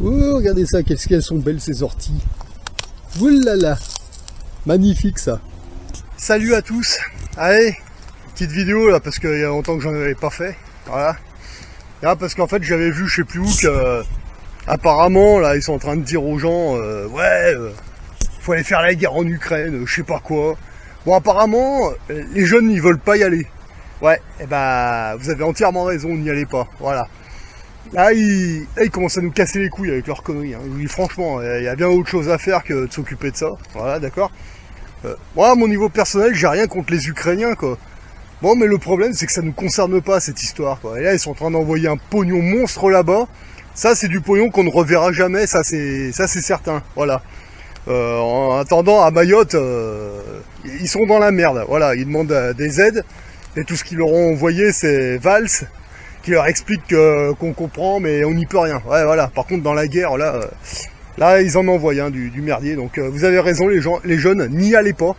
Oh, regardez ça, qu'est-ce qu'elles sont belles ces orties. Oulala, magnifique ça. Salut à tous. Allez, petite vidéo là, parce qu'il y a longtemps que j'en avais pas fait. Voilà. Là, parce qu'en fait, j'avais vu, je sais plus où, que apparemment, là, ils sont en train de dire aux gens, faut aller faire la guerre en Ukraine, je sais pas quoi. Bon, apparemment, les jeunes, ils veulent pas y aller. Ouais, et ben, vous avez entièrement raison, n'y allez pas. Voilà. Là, ils commencent à nous casser les couilles avec leurs conneries. Hein. Oui, franchement, il y a bien autre chose à faire que de s'occuper de ça. Voilà, d'accord. Moi, à mon niveau personnel, j'ai rien contre les Ukrainiens, quoi. Bon, mais le problème, c'est que ça nous concerne pas, cette histoire, quoi. Et là, ils sont en train d'envoyer un pognon monstre là-bas. Ça, c'est du pognon qu'on ne reverra jamais, ça, c'est certain. Voilà. En attendant, à Mayotte, ils sont dans la merde. Voilà, ils demandent des aides. Et tout ce qu'ils leur ont envoyé, c'est Valls, qui leur explique qu'on comprend, mais on n'y peut rien. Ouais, voilà. Par contre, dans la guerre, là ils en envoient hein, du merdier. Donc, vous avez raison, les jeunes, n'y allez pas.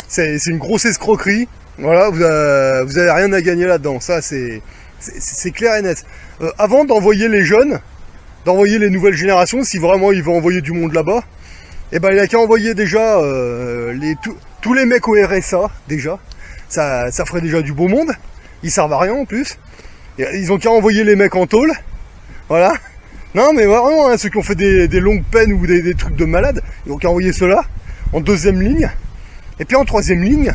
C'est une grosse escroquerie. Voilà, vous avez rien à gagner là-dedans. Ça, c'est clair et net. Avant d'envoyer les jeunes, d'envoyer les nouvelles générations, si vraiment il veut envoyer du monde là-bas, eh ben, il a qu'à envoyer déjà tous les mecs au RSA, déjà. Ça ferait déjà du beau monde. Ils servent à rien en plus. Ils ont qu'à envoyer les mecs en tôle. Voilà. Non mais vraiment, hein, ceux qui ont fait des longues peines ou des trucs de malades, ils ont qu'à envoyer ceux-là en deuxième ligne. Et puis en troisième ligne,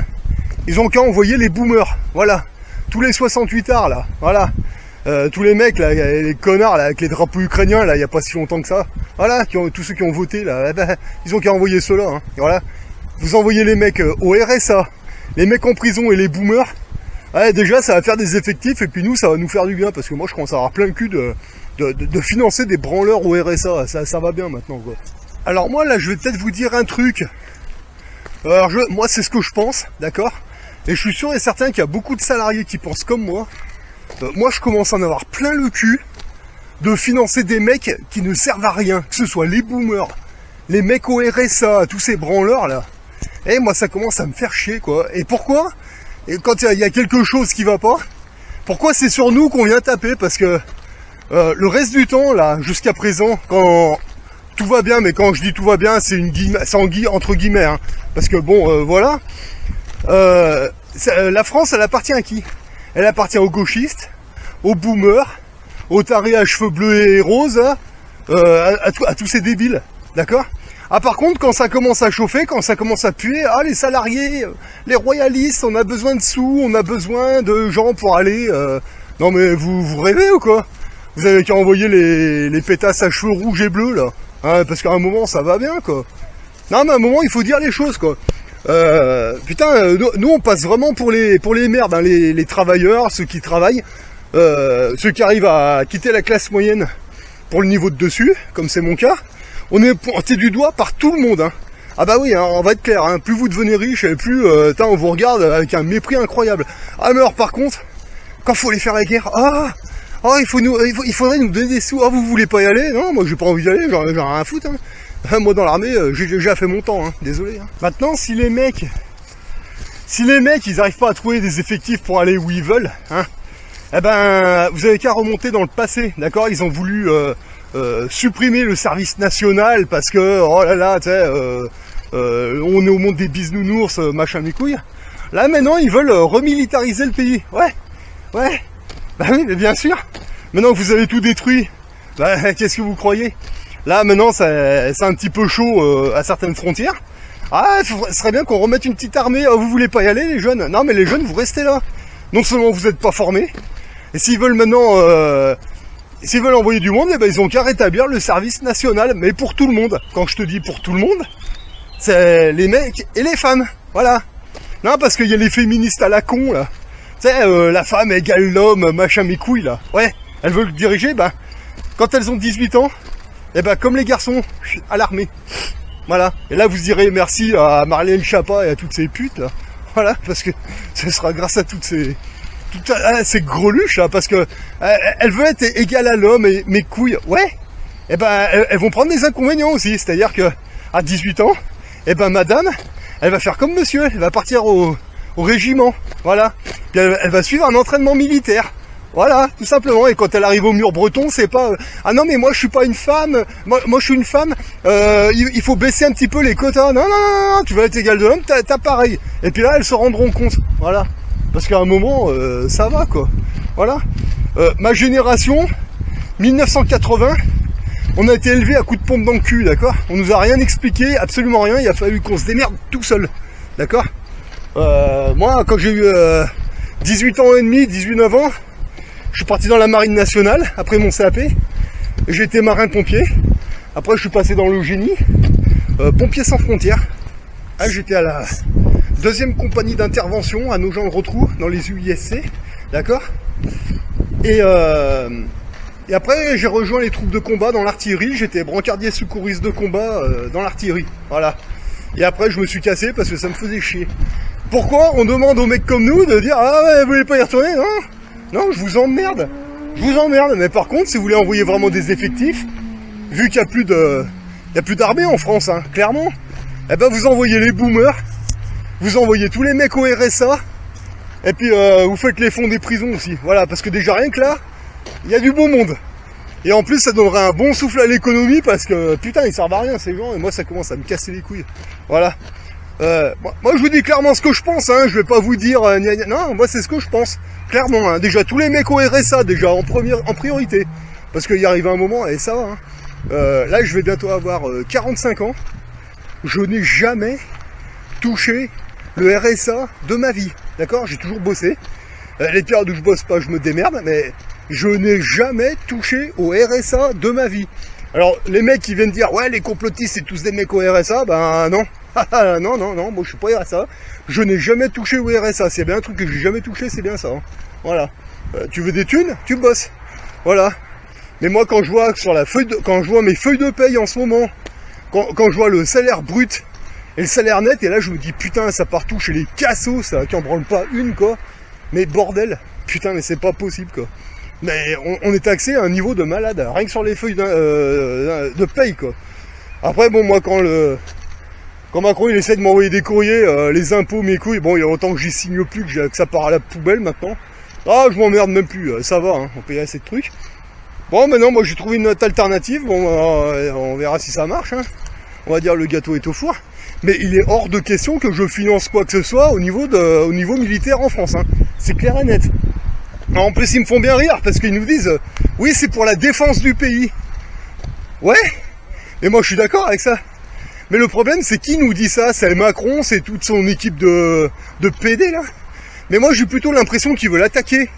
ils ont qu'à envoyer les boomers. Voilà. Tous les 68 arts là. Voilà. Tous les mecs là, les connards là, avec les drapeaux ukrainiens là, il n'y a pas si longtemps que ça. Voilà. Tous ceux qui ont voté là, eh ben, ils ont qu'à envoyer ceux-là. Hein. Voilà. Vous envoyez les mecs au RSA, les mecs en prison et les boomers. Ouais, déjà ça va faire des effectifs et puis nous ça va nous faire du bien parce que moi je commence à avoir plein le cul de financer des branleurs au RSA, ça va bien maintenant quoi. Alors moi là je vais peut-être vous dire un truc. Alors moi c'est ce que je pense, d'accord. Et je suis sûr et certain qu'il y a beaucoup de salariés qui pensent comme moi. Moi je commence à en avoir plein le cul de financer des mecs qui ne servent à rien, que ce soit les boomers, les mecs au RSA, tous ces branleurs là. Et moi ça commence à me faire chier quoi. Et pourquoi ? Et quand il y a quelque chose qui va pas, pourquoi c'est sur nous qu'on vient taper? Parce que le reste du temps, là, jusqu'à présent, quand tout va bien, mais quand je dis tout va bien, c'est entre guillemets, hein, parce que bon, voilà, la France, elle appartient à qui? Elle appartient aux gauchistes, aux boomers, aux tarés à cheveux bleus et roses, à tous ces débiles, d'accord? Ah par contre, quand ça commence à chauffer, quand ça commence à puer, ah les salariés, les royalistes, on a besoin de sous, on a besoin de gens pour aller... Non mais vous rêvez ou quoi? Vous avez qu'à envoyer les pétasses à cheveux rouges et bleus là, hein, parce qu'à un moment ça va bien quoi. Non mais à un moment il faut dire les choses quoi. Putain, nous on passe vraiment pour les merdes, hein, les travailleurs, ceux qui travaillent, ceux qui arrivent à quitter la classe moyenne pour le niveau de dessus, comme c'est mon cas. On est pointé du doigt par tout le monde. Hein. Ah bah oui, hein, on va être clair, hein, plus vous devenez riche, et plus on vous regarde avec un mépris incroyable. Ah mais alors par contre, quand faut aller faire la guerre, il faudrait nous donner des sous. Ah vous voulez pas y aller? Non, moi j'ai pas envie d'y aller, j'en ai rien à foutre. Hein. Moi dans l'armée, j'ai déjà fait mon temps, hein, désolé. Hein. Maintenant, si les mecs ils arrivent pas à trouver des effectifs pour aller où ils veulent, hein, eh ben vous avez qu'à remonter dans le passé, d'accord? Ils ont voulu... supprimer le service national parce que oh là là, tu sais, on est au monde des bisounours, machin mes couilles. Là maintenant ils veulent remilitariser le pays. Ouais, bah oui, mais bien sûr. Maintenant que vous avez tout détruit, bah qu'est-ce que vous croyez? Là maintenant c'est un petit peu chaud à certaines frontières. Ah, ce serait bien qu'on remette une petite armée. Oh, vous voulez pas y aller les jeunes? Non mais les jeunes vous restez là. Non seulement vous n'êtes pas formés, et s'ils veulent maintenant s'ils veulent envoyer du monde, eh ben ils ont qu'à rétablir le service national, mais pour tout le monde. Quand je te dis pour tout le monde, c'est les mecs et les femmes, voilà. Non, parce qu'il y a les féministes à la con, là. Tu sais, la femme égale l'homme, machin mes couilles, là. Ouais, elles veulent diriger, ben, quand elles ont 18 ans, eh ben comme les garçons, à l'armée. Voilà. Et là, vous direz merci à Marlène Schiappa et à toutes ces putes, là. Voilà, parce que ce sera grâce à toutes ces greluches là, parce que elle veut être égale à l'homme et mes couilles, ouais, et ben elles vont prendre des inconvénients aussi, c'est-à-dire que à 18 ans, et ben madame, elle va faire comme monsieur, elle va partir au régiment, voilà, puis elle va suivre un entraînement militaire, Voilà, tout simplement. Et quand elle arrive au mur breton, c'est pas ah non mais moi je suis pas une femme, moi je suis une femme, il faut baisser un petit peu les quotas. Non, non, non, non, tu vas être égal de l'homme, t'as pareil. Et puis là, elles se rendront compte. Voilà. Parce qu'à un moment, ça va quoi. Voilà. Ma génération, 1980, on a été élevé à coups de pompe dans le cul, d'accord? On nous a rien expliqué, absolument rien, il a fallu qu'on se démerde tout seul. D'accord? Moi, quand j'ai eu 18 ans et demi, 18-9 ans, je suis parti dans la marine nationale, après mon CAP, et j'ai été marin-pompier. Après, je suis passé dans le génie, pompier sans frontières. Ah, j'étais à la 2e compagnie d'intervention à Nogent-le-Rotrou, dans les UISC, d'accord? Et après, j'ai rejoint les troupes de combat dans l'artillerie, j'étais brancardier secouriste de combat dans l'artillerie, voilà. Et après, je me suis cassé parce que ça me faisait chier. Pourquoi on demande aux mecs comme nous de dire « Ah ouais, vous voulez pas y retourner ?» Non, non, je vous emmerde. Je vous emmerde. Mais par contre, si vous voulez envoyer vraiment des effectifs, vu qu'il n'y a plus d'armée en France, hein, clairement, eh ben vous envoyez les boomers, vous envoyez tous les mecs au RSA, et puis vous faites les fonds des prisons aussi. Voilà, parce que déjà rien que là, il y a du beau monde. Et en plus, ça donnerait un bon souffle à l'économie parce que putain, ils servent à rien ces gens. Et moi, ça commence à me casser les couilles. Voilà. Moi, je vous dis clairement ce que je pense. Hein. Je vais pas vous dire gna gna. Non, moi, c'est ce que je pense. Clairement. Hein. Déjà, tous les mecs au RSA, déjà en priorité, parce qu'il y arrive un moment et ça va. Hein. Là, je vais bientôt avoir 45 ans. Je n'ai jamais touché le RSA de ma vie. D'accord? J'ai toujours bossé. Les périodes où je bosse pas, je me démerde, mais je n'ai jamais touché au RSA de ma vie. Alors, les mecs qui viennent dire, ouais, les complotistes, c'est tous des mecs au RSA, ben non. Non, non, non, moi je suis pas RSA. Je n'ai jamais touché au RSA. C'est bien un truc que j'ai jamais touché, c'est bien ça. Hein. Voilà. Tu veux des thunes? Tu bosses. Voilà. Mais moi, quand je vois sur la feuille quand je vois mes feuilles de paye en ce moment, quand je vois le salaire brut et le salaire net, et là je me dis, putain, ça part tout chez les cassos, ça, qui en branlent pas une, quoi. Mais bordel, putain, mais c'est pas possible, quoi. Mais on est taxé à un niveau de malade, rien que sur les feuilles de paye, quoi. Après, bon, moi, quand Macron il essaie de m'envoyer des courriers, les impôts, mes couilles, bon, il y a longtemps que j'y signe plus, que ça part à la poubelle maintenant. Ah, je m'emmerde même plus, ça va, hein, on paye assez de trucs. Bon, maintenant, moi, j'ai trouvé une autre alternative, bon, on verra si ça marche, hein. On va dire le gâteau est au four. Mais il est hors de question que je finance quoi que ce soit au niveau militaire en France, hein. C'est clair et net. En plus, ils me font bien rire parce qu'ils nous disent oui, c'est pour la défense du pays. Ouais, mais moi je suis d'accord avec ça. Mais le problème, c'est qui nous dit ça? C'est Macron, c'est toute son équipe de PD là. Mais moi j'ai plutôt l'impression qu'ils veulent attaquer.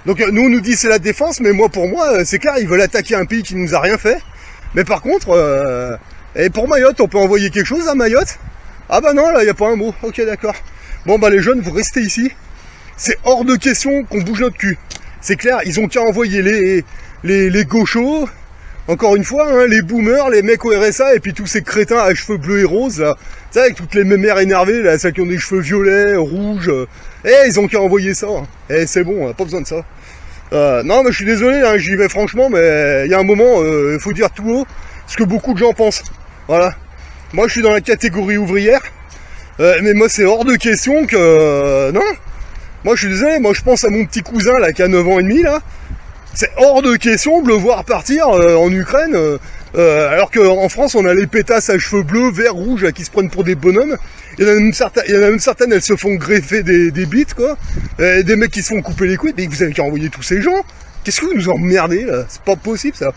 Donc nous on nous dit c'est la défense, mais moi pour moi c'est clair, ils veulent attaquer un pays qui nous a rien fait. Mais par contre, et pour Mayotte, on peut envoyer quelque chose à Mayotte? Ah bah non, là il n'y a pas un mot. Ok, d'accord. Bon bah les jeunes, vous restez ici. C'est hors de question qu'on bouge notre cul. C'est clair, ils ont qu'à envoyer les gauchos, encore une fois, hein, les boomers, les mecs au RSA, et puis tous ces crétins à cheveux bleus et roses, là. Tu sais, avec toutes les mémères énervées, là, celles qui ont des cheveux violets, rouges. Ils ont qu'à envoyer ça. Hein. C'est bon, on n'a pas besoin de ça. Non, mais je suis désolé, hein, j'y vais franchement, mais il y a un moment, il faut dire tout haut ce que beaucoup de gens pensent. Voilà. Moi, je suis dans la catégorie ouvrière, mais moi, c'est hors de question que... non. Moi, je suis désolé, moi, je pense à mon petit cousin, là, qui a 9 ans et demi, là. C'est hors de question de le voir partir en Ukraine, alors qu'en France, on a les pétasses à cheveux bleus, verts, rouges, là, qui se prennent pour des bonhommes. Il y en a même certaines, elles se font greffer des bites, quoi. Des mecs qui se font couper les couilles. Mais vous avez qu'à envoyer tous ces gens. Qu'est-ce que vous nous emmerdez, là? C'est pas possible, ça.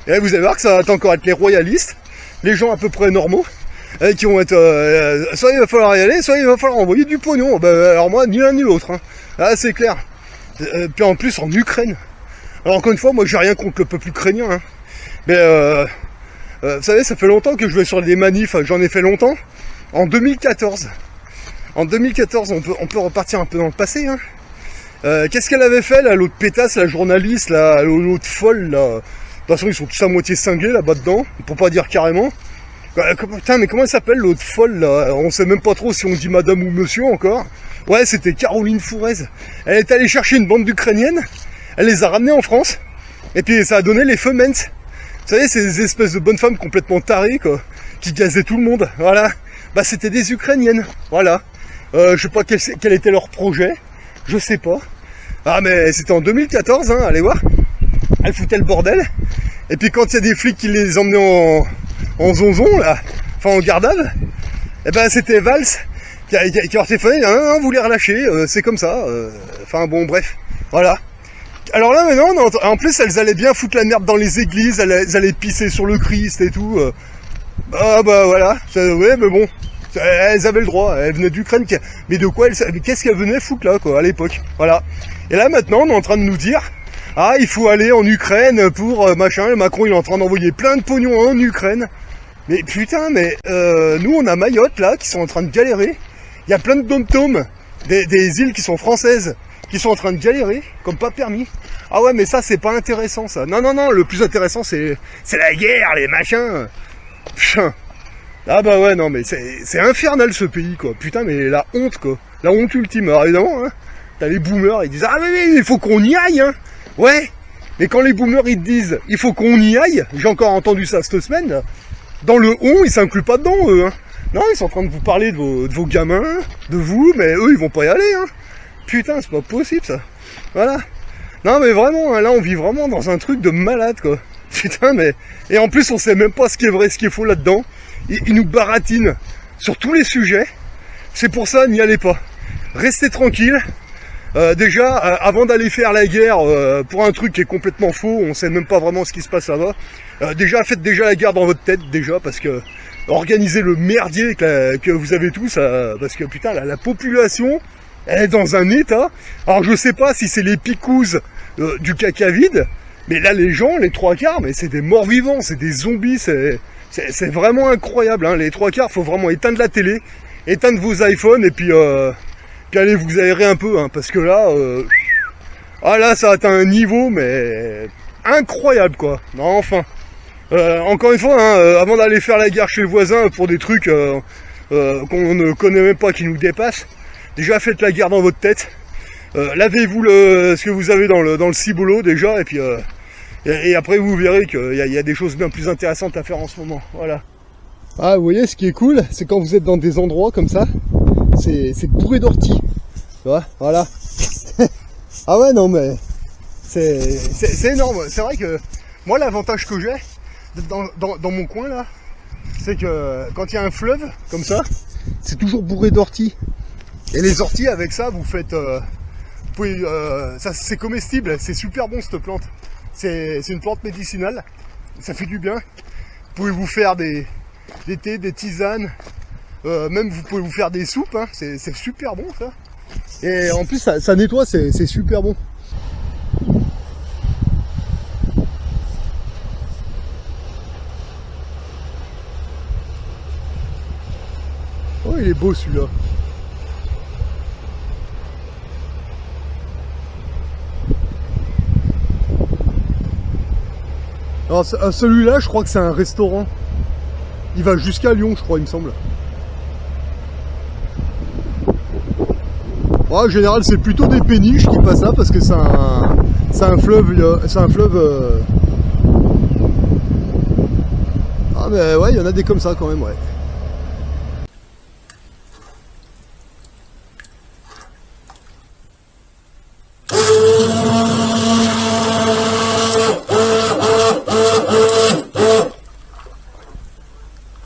Et là, vous allez voir que ça va encore être les royalistes, les gens à peu près normaux, qui vont être... soit il va falloir y aller, soit il va falloir envoyer du pognon. Alors moi, ni l'un ni l'autre. Hein. Ah, c'est clair. Puis en plus, en Ukraine. Alors encore une fois, moi, j'ai rien contre le peuple ukrainien. Hein. Mais, vous savez, ça fait longtemps que je vais sur des manifs. J'en ai fait longtemps. En 2014. En 2014, on peut repartir un peu dans le passé. Hein. Qu'est-ce qu'elle avait fait, là, l'autre pétasse, la journaliste, là, l'autre folle, là. De toute façon, ils sont tous à moitié cinglés là-bas dedans, pour pas dire carrément. Putain, mais comment elle s'appelle l'autre folle là? On sait même pas trop si on dit madame ou monsieur encore. Ouais, c'était Caroline Fourez. Elle est allée chercher une bande d'Ukrainiennes, elle les a ramenées en France, et puis ça a donné les Femens. Vous savez, c'est des espèces de bonnes femmes complètement tarées, quoi, qui gazaient tout le monde, voilà. Bah, c'était des Ukrainiennes, voilà. Je sais pas quel était leur projet, je sais pas. Ah mais c'était en 2014, hein, allez voir. Elle foutait le bordel. Et puis quand il y a des flics qui les emmenaient en zonzon, là, enfin en garde à vue, et ben c'était Valls qui leur téléphonait, non, vous les relâchez, c'est comme ça. Enfin bon, bref, voilà. Alors là maintenant, en plus elles allaient bien foutre la merde dans les églises, elles allaient pisser sur le Christ et tout. Ah bah voilà, ouais mais bon, elles avaient le droit, elles venaient d'Ukraine, mais de quoi qu'est-ce qu'elles venaient foutre là quoi, à l'époque, voilà. Et là maintenant on est en train de nous dire, ah il faut aller en Ukraine pour machin, le Macron il est en train d'envoyer plein de pognon en Ukraine. Mais putain, mais nous on a Mayotte là, qui sont en train de galérer, il y a plein de dom-toms, des îles qui sont françaises, qui sont en train de galérer, comme pas permis. Ah ouais mais ça c'est pas intéressant ça, non, le plus intéressant c'est la guerre, les machins. Putain. Ah bah ouais non mais c'est infernal ce pays quoi, putain mais la honte quoi, la honte ultime, alors évidemment hein, t'as les boomers ils disent ah mais il faut qu'on y aille hein, ouais, mais quand les boomers ils te disent il faut qu'on y aille, j'ai encore entendu ça cette semaine, là. Dans le on ils s'incluent pas dedans eux hein, non ils sont en train de vous parler de vos gamins, de vous, mais eux ils vont pas y aller hein, putain c'est pas possible ça, voilà, non mais vraiment hein, là on vit vraiment dans un truc de malade quoi. Putain mais... Et en plus on sait même pas ce qui est vrai, ce qui est faux là-dedans. Ils nous baratinent sur tous les sujets. C'est pour ça, n'y allez pas. Restez tranquille. Déjà, avant d'aller faire la guerre pour un truc qui est complètement faux, on sait même pas vraiment ce qui se passe là-bas. Déjà, faites déjà la guerre dans votre tête, déjà, parce que organisez le merdier que vous avez tous, parce que putain, la population, elle est dans un état. Alors je sais pas si c'est les picouses du caca vide, mais là, les gens, les trois quarts, mais c'est des morts vivants, c'est des zombies, c'est vraiment incroyable. Hein. Les trois quarts, faut vraiment éteindre la télé, éteindre vos iPhones et puis allez vous aérer un peu, hein, parce que là, ah là, ça atteint un niveau, mais incroyable quoi. Non, enfin, encore une fois, hein, avant d'aller faire la guerre chez le voisin pour des trucs qu'on ne connaît même pas, qui nous dépassent, déjà faites la guerre dans votre tête. Lavez-vous ce que vous avez dans le ciboulot déjà, et puis et après vous verrez qu'il y a des choses bien plus intéressantes à faire en ce moment. Voilà. Ah vous voyez ce qui est cool, c'est quand vous êtes dans des endroits comme ça, c'est bourré d'orties. Tu vois, voilà. Ah ouais non mais c'est énorme. C'est vrai que moi l'avantage que j'ai dans mon coin là, c'est que quand il y a un fleuve comme ça, c'est toujours bourré d'orties. Et les orties avec ça vous faites ça c'est comestible, c'est super bon cette plante. C'est une plante médicinale, ça fait du bien. Vous pouvez vous faire des thés, des tisanes, même vous pouvez vous faire des soupes, hein. C'est super bon ça. Et en plus ça nettoie, c'est super bon. Oh il est beau celui-là. Alors celui-là, je crois que c'est un restaurant. Il va jusqu'à Lyon, je crois, il me semble. Ouais, en général, c'est plutôt des péniches qui passent là parce que c'est un fleuve. C'est un fleuve. Ah mais ouais, il y en a des comme ça quand même, ouais.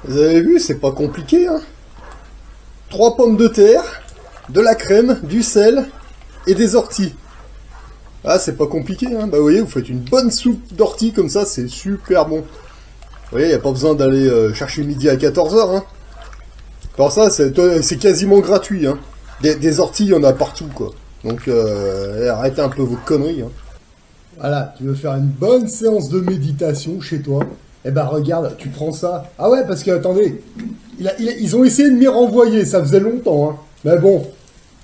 Vous avez vu, c'est pas compliqué, hein. 3 pommes de terre, de la crème, du sel et des orties. Ah, c'est pas compliqué, hein. Bah, vous voyez, vous faites une bonne soupe d'orties comme ça, c'est super bon. Vous voyez, y a pas besoin d'aller chercher midi à 14 h, hein. Alors ça, c'est quasiment gratuit, hein. Des orties, il y en a partout, quoi. Donc, arrêtez un peu vos conneries, hein. Voilà, tu veux faire une bonne séance de méditation chez toi? Eh ben regarde, tu prends ça. Ah ouais, parce que attendez, ils ont essayé de m'y renvoyer, ça faisait longtemps, hein. Mais bon,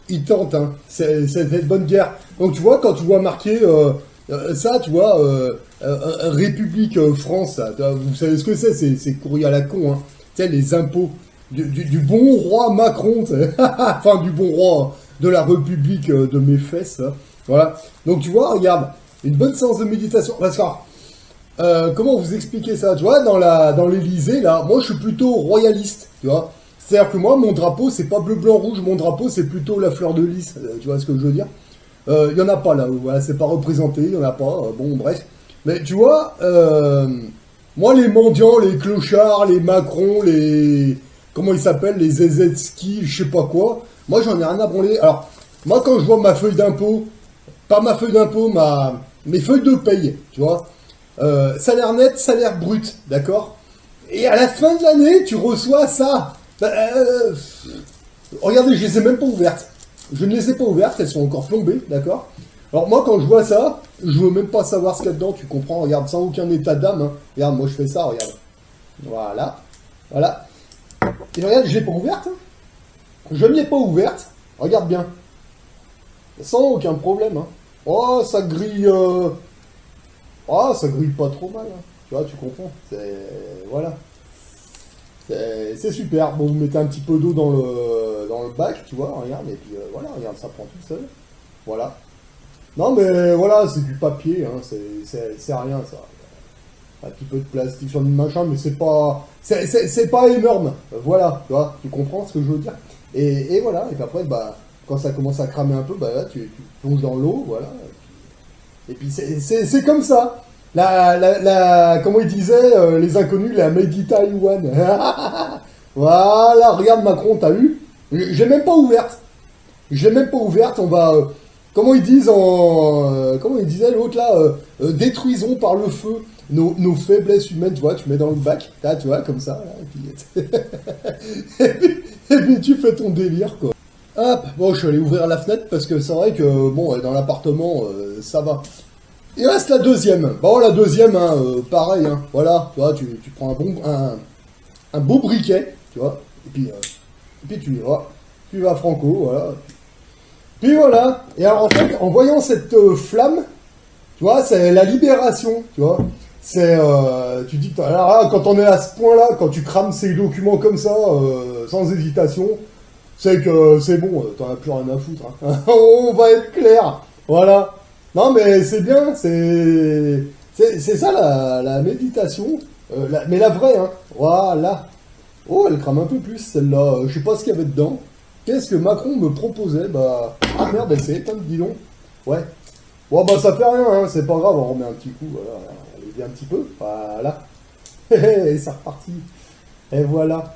ils tentent, hein. C'est de bonne guerre. Donc tu vois, quand tu vois marqué ça, tu vois, République France, ça, vous savez ce que c'est courrier à la con, hein. Tu sais, les impôts du bon roi Macron, enfin du bon roi de la République de mes fesses, hein. Voilà. Donc tu vois, regarde, une bonne séance de méditation. Parce que comment vous expliquer ça? Tu vois, dans l'Élysée, là, moi, je suis plutôt royaliste, tu vois. C'est-à-dire que moi, mon drapeau, c'est pas bleu, blanc, rouge. Mon drapeau, c'est plutôt la fleur de lys. Tu vois ce que je veux dire? Il y en a pas là-haut, voilà, c'est pas représenté, il y en a pas, bon bref. Mais tu vois, moi les mendiants, les clochards, les Macron, les... Comment ils s'appellent, les Zezetski, je sais pas quoi, moi j'en ai rien à branler. Alors, moi quand je vois ma feuille d'impôt, pas ma feuille d'impôt, mes feuilles de paye, tu vois, salaire net, salaire brut, d'accord? Et à la fin de l'année, tu reçois ça. Regardez, je les ai même pas ouvertes. Je ne les ai pas ouvertes, elles sont encore plombées, d'accord? Alors moi, quand je vois ça, je veux même pas savoir ce qu'il y a dedans, tu comprends? Regarde, sans aucun état d'âme, hein. Regarde, moi je fais ça, regarde. Voilà, voilà. Et regarde, je l'ai pas ouverte, hein. Je ne l'ai pas ouverte, regarde bien. Sans aucun problème, hein. Oh, ça grille... Oh, ça grille pas trop mal, hein. Tu vois, tu comprends? Voilà. C'est super. Bon, vous mettez un petit peu d'eau dans le bac, tu vois, regarde, et puis voilà, regarde, ça prend tout seul. Voilà. Non, mais voilà, c'est du papier, hein, c'est rien, ça. Un petit peu de plastique sur le machin, mais c'est pas énorme. Voilà, tu vois, tu comprends ce que je veux dire? Et voilà, et puis après, bah, quand ça commence à cramer un peu, bah là, tu plonges dans l'eau, voilà. Et puis c'est comme ça. Comment ils disaient, les inconnus, la Made in Taiwan. Voilà, regarde Macron, t'as vu? J'ai même pas ouverte. J'ai même pas ouverte, on va... comment ils disent comment ils disaient l'autre là, détruisons par le feu nos faiblesses humaines, tu vois, tu mets dans le bac, là, tu vois, comme ça, là, et puis tu fais ton délire, quoi. Hop, bon, je suis allé ouvrir la fenêtre parce que c'est vrai que, bon, dans l'appartement, ça va. Il reste la deuxième. Bon, la deuxième, hein, pareil, hein, voilà, tu vois, tu prends un beau briquet, tu vois, et puis tu vas franco, voilà. Puis voilà, et alors en fait, en voyant cette flamme, tu vois, c'est la libération, tu vois. C'est, tu dis, alors là, quand on est à ce point-là, quand tu crames ces documents comme ça, sans hésitation, c'est que c'est bon, t'en as plus rien à foutre. Hein. On va être clair, voilà. Non mais c'est bien, c'est ça la méditation, mais la vraie, hein. Voilà. Oh, elle crame un peu plus celle-là. Je sais pas ce qu'il y avait dedans. Qu'est-ce que Macron me proposait? Bah, ah merde, elle s'est éteinte, dis donc. Ouais. Bon bah ça fait rien, hein, c'est pas grave, on remet un petit coup, voilà, on les dit un petit peu, voilà. Et c'est reparti. Et voilà.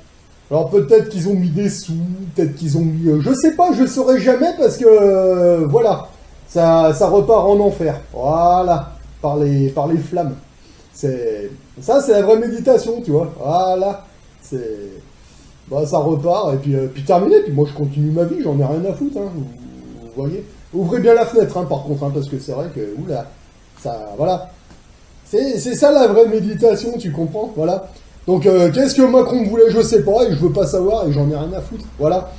Alors peut-être qu'ils ont mis des sous, peut-être qu'ils ont mis... je sais pas, je saurais jamais parce que... voilà. Ça repart en enfer. Voilà. Par les flammes. Ça, c'est la vraie méditation, tu vois. Voilà. Bah, ça repart, et puis terminé. Puis moi, je continue ma vie, j'en ai rien à foutre, hein. Vous voyez. Ouvrez bien la fenêtre, hein, par contre, hein, parce que c'est vrai que... Oula. Ça... Voilà. C'est ça, la vraie méditation, tu comprends. Voilà. Donc, qu'est-ce que Macron voulait, je sais pas, et je veux pas savoir, et j'en ai rien à foutre. Voilà.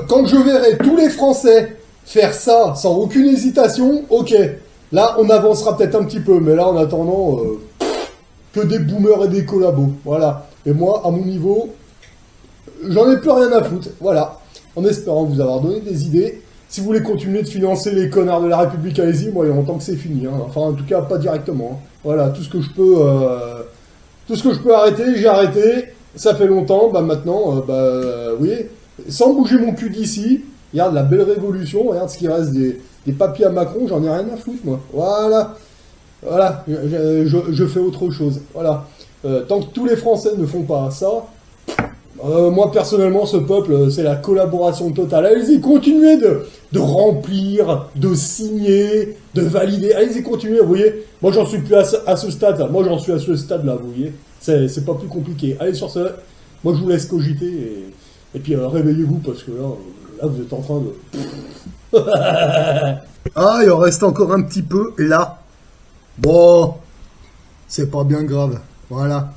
Quand je verrai tous les Français faire ça sans aucune hésitation, ok. Là, on avancera peut-être un petit peu, mais là, en attendant, que des boomers et des collabos. Voilà. Et moi, à mon niveau, j'en ai plus rien à foutre. Voilà. En espérant vous avoir donné des idées. Si vous voulez continuer de financer les connards de la République, allez-y. Moi, il y a longtemps que c'est fini. Hein. Enfin, en tout cas, pas directement. Hein. Voilà. Tout ce que je peux arrêter, j'ai arrêté. Ça fait longtemps. Bah maintenant, oui. Sans bouger mon cul d'ici. Regarde la belle révolution. Regarde ce qui reste des papiers à Macron. J'en ai rien à foutre, moi. Voilà. Voilà. Je fais autre chose. Voilà. Tant que tous les Français ne font pas ça, moi personnellement, ce peuple, c'est la collaboration totale. Allez-y, continuez de remplir, de signer, de valider. Allez-y, continuez, vous voyez. Moi, j'en suis plus à ce stade-là. Moi, j'en suis à ce stade-là, vous voyez. C'est pas plus compliqué. Allez, sur ce, moi, je vous laisse cogiter. Et puis, réveillez-vous, parce que là, vous êtes en train de... Ah, il en reste encore un petit peu, là. Bon, c'est pas bien grave. Voilà.